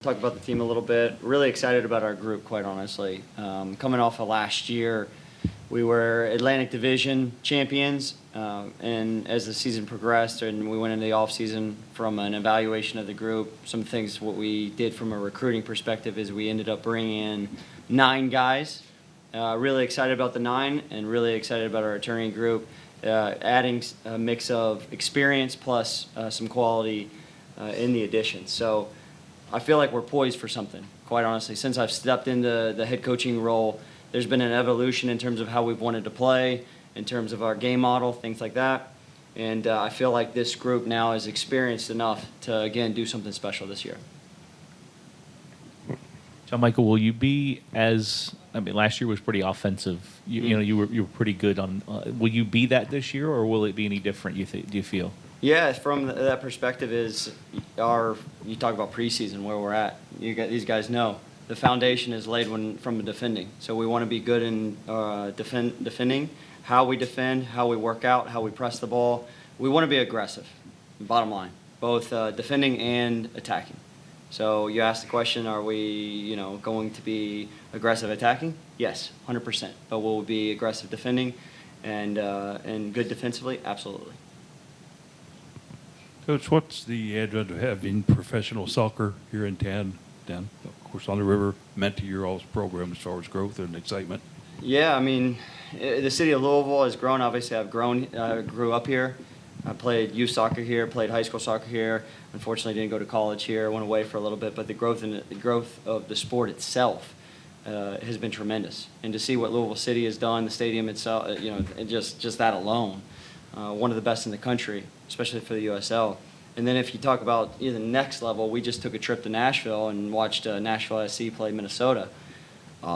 Talk about the team a little bit. Really excited about our group, quite honestly. Coming off of last year, we were Atlantic Division champions, and as the season progressed and we went into the offseason from an evaluation of the group, some things what we did from a recruiting perspective is we ended up bringing in 9 guys. Really excited about the 9 and really excited about our returning group, adding a mix of experience plus some quality in the addition. So I feel like we're poised for something, quite honestly. Since I've stepped into the head coaching role, there's been an evolution in terms of how we've wanted to play, in terms of our game model, things like that. And I feel like this group now is experienced enough to, again, do something special this year. John Michael, will you be last year was pretty offensive. You were pretty good on. Will you be that this year, or will it be any different? Do you feel? Yeah, from that perspective is you talk about preseason, where we're at. These guys know the foundation is laid from defending. So we want to be good in defending, how we defend, how we work out, how we press the ball. We want to be aggressive, bottom line, both defending and attacking. So you asked the question, are we going to be aggressive attacking? Yes, 100%. But will we be aggressive defending and good defensively? Absolutely. Coach, what's the advent of having professional soccer here in town, down, of course, on the river, meant to your all's program as far as growth and excitement? Yeah, I mean, the city of Louisville has grown. Obviously, I've grew up here. I played youth soccer here, played high school soccer here. Unfortunately, didn't go to college here. Went away for a little bit, but the growth of the sport itself has been tremendous. And to see what Louisville City has done, the stadium itself, and just that alone, one of the best in the country, especially for the USL. And then if you talk about the next level, we just took a trip to Nashville and watched Nashville SC play Minnesota.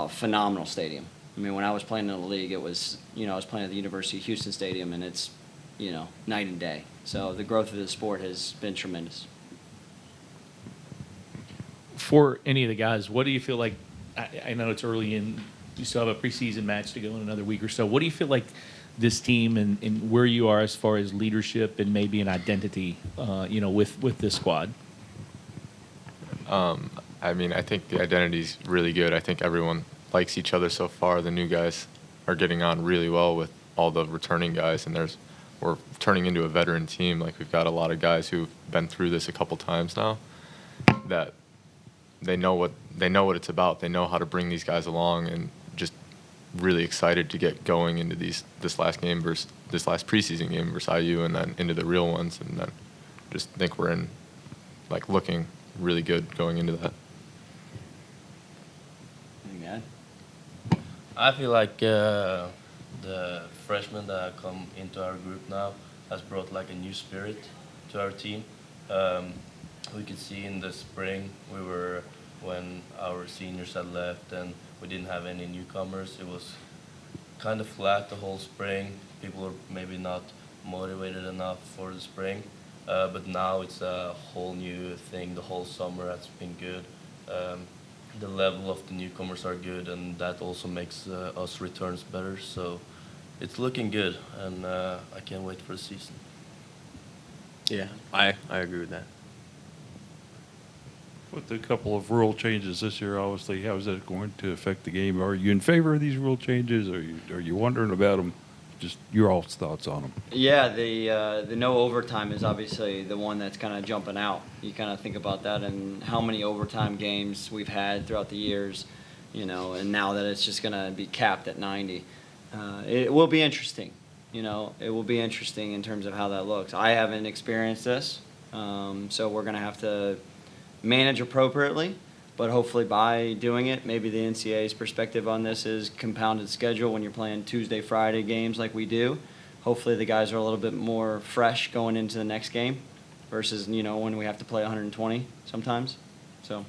Phenomenal stadium. I mean, when I was playing in the league, it was, I was playing at the University of Houston Stadium, and it's, night and day. So the growth of the sport has been tremendous. For any of the guys, what do you feel like? I know it's early in, you still have a preseason match to go in another week or so. What do you feel like this team and where you are as far as leadership and maybe an identity, with this squad? I think the identity's really good. I think everyone likes each other so far. The new guys are getting on really well with all the returning guys, and we're turning into a veteran team. Like, we've got a lot of guys who've been through this a couple times now, that they know what it's about. They know how to bring these guys along, and just really excited to get going into this last preseason game versus IU, and then into the real ones, and then just think we're looking really good going into that. I feel like the freshmen that have come into our group now has brought a new spirit to our team. We could see in the spring when our seniors had left and we didn't have any newcomers. It was kind of flat the whole spring. People were maybe not motivated enough for the spring, but now it's a whole new thing. The whole summer has been good. The level of the newcomers are good, and that also makes us returns better. So it's looking good, and I can't wait for the season. Yeah, I agree with that. With a couple of rule changes this year, obviously, how is that going to affect the game? Are you in favor of these rule changes? Are you wondering about them? Just your all's thoughts on them. Yeah, the no overtime is obviously the one that's kind of jumping out. You kind of think about that and how many overtime games we've had throughout the years, and now that it's just going to be capped at 90. It will be interesting. It will be interesting in terms of how that looks. I haven't experienced this, so we're going to have to manage appropriately. But hopefully by doing it, maybe the NCAA's perspective on this is compounded schedule when you're playing Tuesday, Friday games like we do. Hopefully the guys are a little bit more fresh going into the next game versus, when we have to play 120 sometimes. So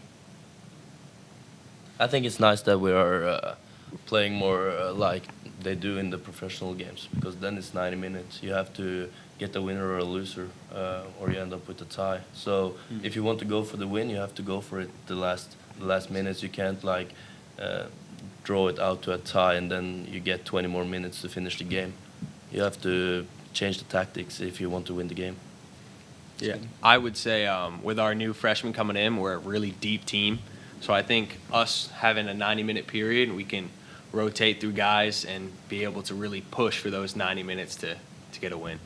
I think it's nice that we are playing more like they do in the professional games, because then it's 90 minutes. You have to get a winner or a loser, or you end up with a tie. So if you want to go for the win, you have to go for it the last minutes. You can't draw it out to a tie and then you get 20 more minutes to finish the game. You have to change the tactics if you want to win the game. Yeah, I would say with our new freshmen coming in, we're a really deep team. So I think us having a 90-minute period, we can rotate through guys and be able to really push for those 90 minutes to get a win.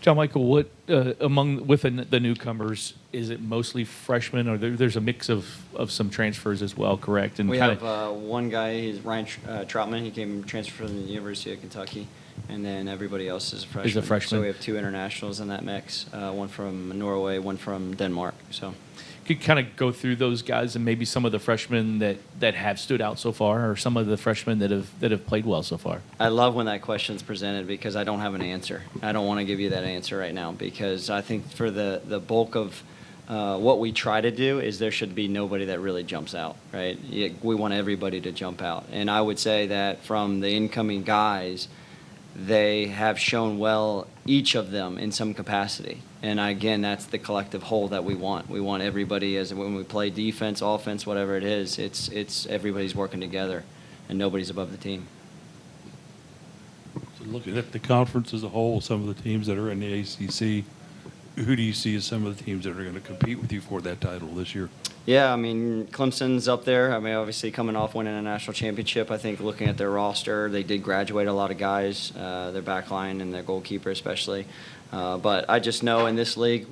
John Michael, what within the newcomers, is it mostly freshmen, or there's a mix of some transfers as well, correct? And We kinda- have one guy, he's Ryan Troutman. He came transferred from the University of Kentucky, and then everybody else is a freshman. freshman. So we have 2 internationals in that mix, one from Norway, one from Denmark. So could kind of go through those guys and maybe some of the freshmen that have stood out so far, or some of the freshmen that have played well so far. I love when that question's presented because I don't have an answer. I don't want to give you that answer right now because I think for the bulk of what we try to do is there should be nobody that really jumps out, right? We want everybody to jump out. And I would say that from the incoming guys, they have shown well, each of them in some capacity. And again, that's the collective whole that we want. We want everybody, as when we play defense, offense, whatever it is, it's everybody's working together and nobody's above the team. So looking at the conference as a whole, some of the teams that are in the ACC, who do you see as some of the teams that are going to compete with you for that title this year? Yeah, I mean, Clemson's up there. I mean, obviously coming off winning a national championship, I think looking at their roster, they did graduate a lot of guys, their back line and their goalkeeper especially. But I just know in this league,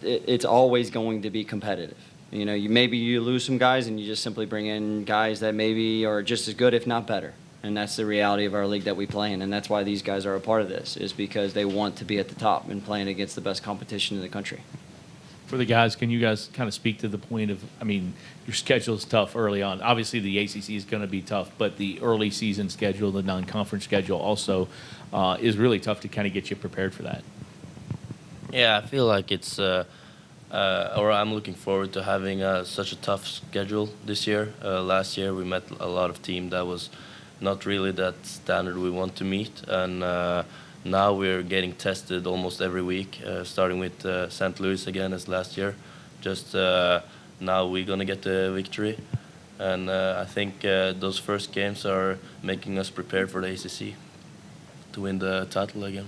it's always going to be competitive. You know, maybe you lose some guys and you just simply bring in guys that maybe are just as good, if not better. And that's the reality of our league that we play in. And that's why these guys are a part of this, is because they want to be at the top and playing against the best competition in the country. For the guys, can you guys kind of speak to the point of, I mean, your schedule is tough early on. Obviously, the ACC is going to be tough, but the early season schedule, the non-conference schedule also is really tough to kind of get you prepared for that. Yeah, I feel like it's, or I'm looking forward to having such a tough schedule this year. Last year we met a lot of team that was not really that standard we want to meet, and now we're getting tested almost every week, starting with St. Louis again as last year. Just now we're gonna get the victory, and I think those first games are making us prepared for the ACC to win the title again.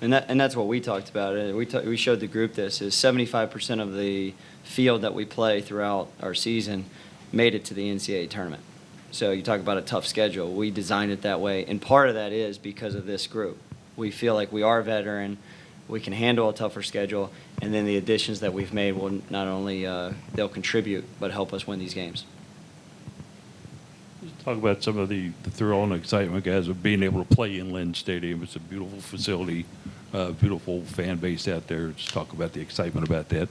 And that's what we talked about. We showed the group this, is 75% of the field that we play throughout our season made it to the NCAA tournament. So you talk about a tough schedule. We designed it that way, and part of that is because of this group. We feel like we are veteran, we can handle a tougher schedule, and then the additions that we've made will not only they'll contribute, but help us win these games. Let's talk about some of the thrill and excitement, guys, of being able to play in Lynn Stadium. It's a beautiful facility, beautiful fan base out there. Just talk about the excitement about that.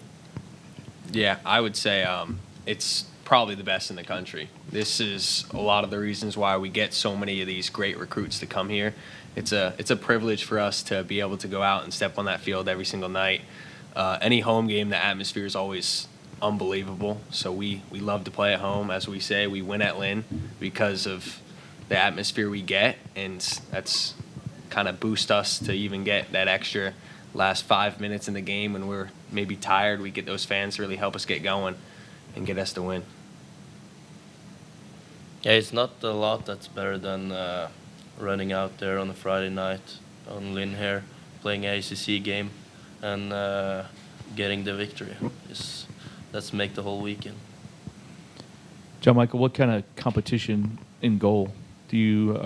Yeah, I would say it's probably the best in the country. This is a lot of the reasons why we get so many of these great recruits to come here. It's a privilege for us to be able to go out and step on that field every single night. Any home game, the atmosphere is always unbelievable. So we love to play at home. As we say, we win at Lynn because of the atmosphere we get, and that's kind of boost us to even get that extra last 5 minutes in the game when we're maybe tired. We get those fans to really help us get going and get us to win. Yeah, it's not a lot that's better than running out there on a Friday night on Lynn here, playing an ACC game, and getting the victory. Let's make the whole weekend. John Michael, what kind of competition in goal do you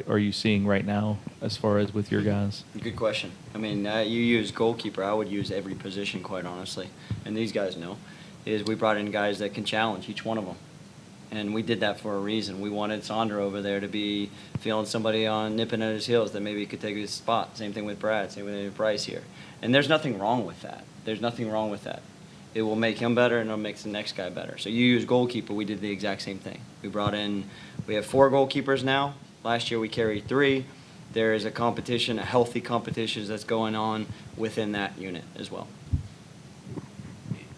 are you seeing right now as far as with your guys? Good question. I mean, you use goalkeeper. I would use every position, quite honestly. And these guys know, is we brought in guys that can challenge each one of them. And we did that for a reason. We wanted Sandro over there to be feeling somebody on nipping at his heels that maybe could take his spot. Same thing with Brad. Same with Bryce here. And there's nothing wrong with that. There's nothing wrong with that. It will make him better, and it'll make the next guy better. So you use goalkeeper. We did the exact same thing. We have 4 goalkeepers now. Last year we carried 3. There is a competition, a healthy competition that's going on within that unit as well.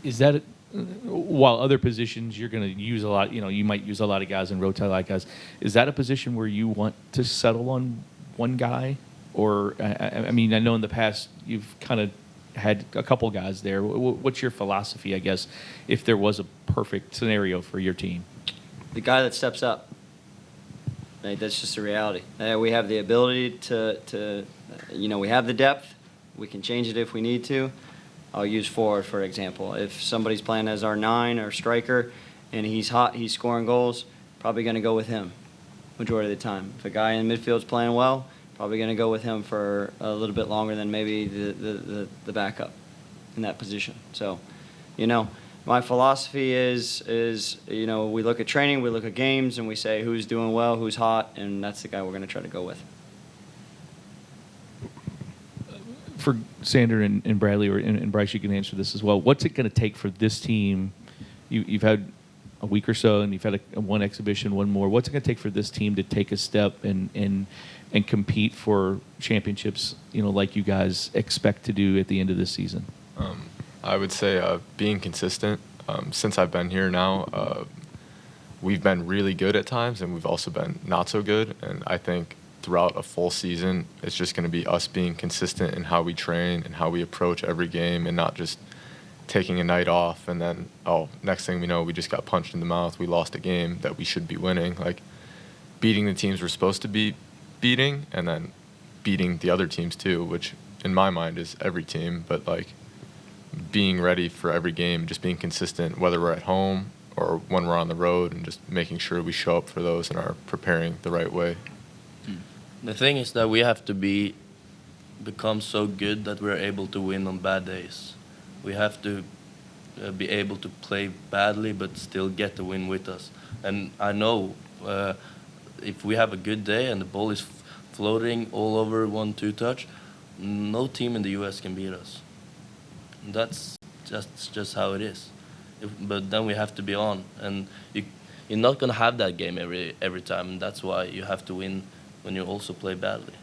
Is that while other positions you're going to use a lot, you might use a lot of guys and rotate a lot of guys. Is that a position where you want to settle on one guy? Or, I mean, I know in the past you've kind of had a couple guys there. What's your philosophy, I guess, if there was a perfect scenario for your team? The guy that steps up. Like, that's just a reality. We have the ability to we have the depth. We can change it if we need to. I'll use forward, for example. If somebody's playing as our 9 or striker and he's hot, he's scoring goals, probably going to go with him majority of the time. If a guy in midfield's playing well, probably going to go with him for a little bit longer than maybe the backup in that position. So, my philosophy is we look at training, we look at games, and we say who's doing well, who's hot, and that's the guy we're going to try to go with. For Sander and Bradley and Bryce, you can answer this as well. What's it going to take for this team? You've had a week or so, and you've had one exhibition, one more. What's it going to take for this team to take a step and compete for championships, like you guys expect to do at the end of this season? I would say being consistent. Since I've been here now, we've been really good at times, and we've also been not so good. And I think throughout a full season, it's just going to be us being consistent in how we train and how we approach every game, and not just taking a night off and then, next thing we know, we just got punched in the mouth. We lost a game that we should be winning. Like, beating the teams we're supposed to be beating, and then beating the other teams too, which in my mind is every team, but like, being ready for every game, just being consistent, whether we're at home or when we're on the road, and just making sure we show up for those and are preparing the right way. The thing is that we have to become so good that we're able to win on bad days. We have to be able to play badly but still get the win with us. And I know if we have a good day and the ball is floating all over 1-2 touch, no team in the US can beat us. That's just how it is. But then we have to be on, and you're not gonna have that game every time. And that's why you have to win when you also play badly.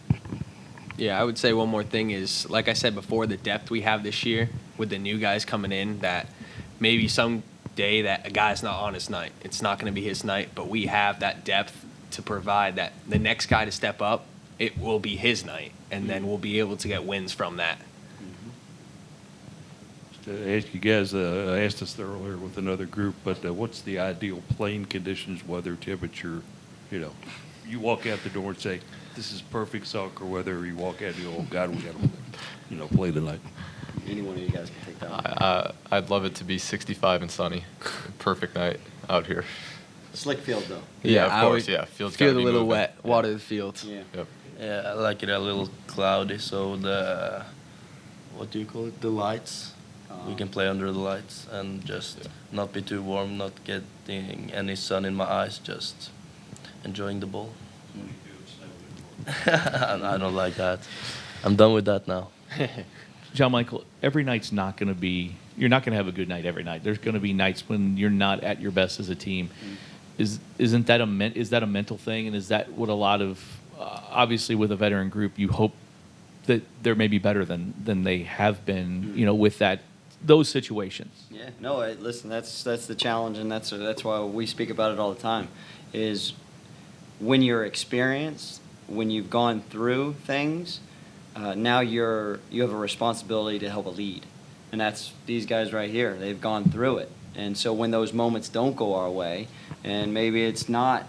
Yeah, I would say one more thing is, like I said before, the depth we have this year with the new guys coming in, that maybe some day that a guy's not on his night, it's not going to be his night, but we have that depth to provide that the next guy to step up, it will be his night, and then we'll be able to get wins from that. To ask you guys, I asked this earlier with another group, but what's the ideal playing conditions, weather, temperature? You walk out the door and say, this is perfect soccer weather. You walk out and you go, oh, God, we got to, play tonight. Any one of you guys can take that one. I'd love it to be 65 and sunny. Perfect night out here. Slick field, though. Yeah, I of course. would Yeah, field's feel gotta a be little moving. wet, water the field. Yeah. Yep. Yeah, I like it a little cloudy, so what do you call it? The lights. We can play under the lights and just not be too warm, not getting any sun in my eyes, just enjoying the ball. I don't like that. I'm done with that now. John Michael, every night's not going to be, you're not going to have a good night every night. There's going to be nights when you're not at your best as a team. Is that a mental thing? And is that what a lot of, obviously with a veteran group, you hope that they're maybe better than they have been, with those situations? Yeah, no, listen, that's the challenge, and that's why we speak about it all the time, is when you're experienced, when you've gone through things, now you have a responsibility to help a lead. And that's these guys right here. They've gone through it. And so when those moments don't go our way, and maybe it's not,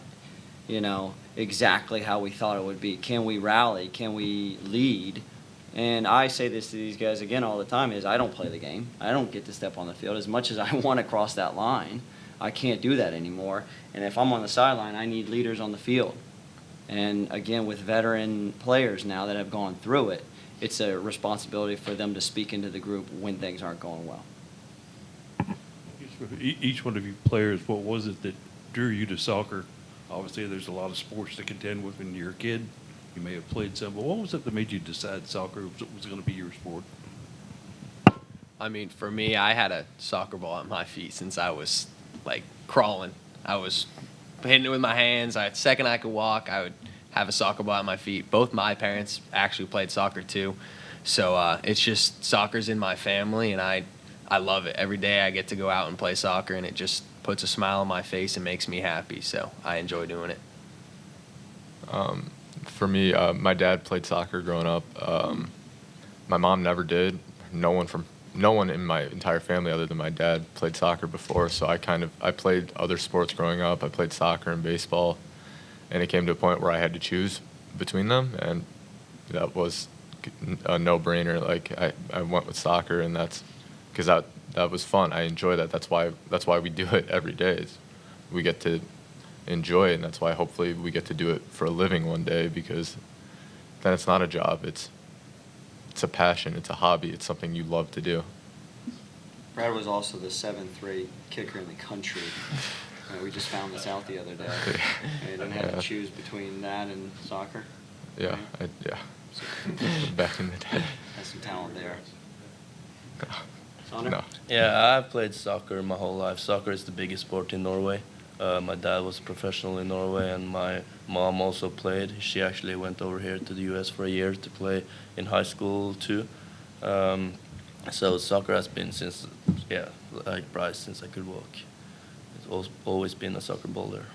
exactly how we thought it would be, can we rally? Can we lead? And I say this to these guys again all the time, is I don't play the game. I don't get to step on the field. As much as I want to cross that line, I can't do that anymore. And if I'm on the sideline, I need leaders on the field. And again, with veteran players now that have gone through it, it's a responsibility for them to speak into the group when things aren't going well. Each one of you players, what was it that drew you to soccer? Obviously, there's a lot of sports to contend with when you're a kid. You may have played some, but what was it that made you decide soccer was going to be your sport? I mean, for me, I had a soccer ball at my feet since I was, crawling. I was hitting it with my hands. Second I could walk, I would have a soccer ball at my feet. Both my parents actually played soccer, too. So it's just soccer's in my family, and I love it. Every day I get to go out and play soccer, and it just puts a smile on my face and makes me happy. So I enjoy doing it. For me, my dad played soccer growing up. My mom never did. No one in my entire family other than my dad played soccer before. So I played other sports growing up. I played soccer and baseball, and it came to a point where I had to choose between them, and that was a no-brainer. Like I went with soccer, and that's because that was fun. I enjoy that. That's why we do it every day. We get to enjoy it, and that's why hopefully we get to do it for a living one day, because then it's not a job. It's a passion. It's a hobby. It's something you love to do. Brad was also the 7th-rate kicker in the country. We just found this out the other day. And then had Yeah. to choose between that and soccer. Yeah, yeah. Back in the day. Has some talent there. Sander? No. Yeah, I've played soccer my whole life. Soccer is the biggest sport in Norway. My dad was a professional in Norway, and my mom also played. She actually went over here to the U.S. for a year to play in high school too. So soccer has been since, like Bryce, since I could walk. It's always been a soccer ball there.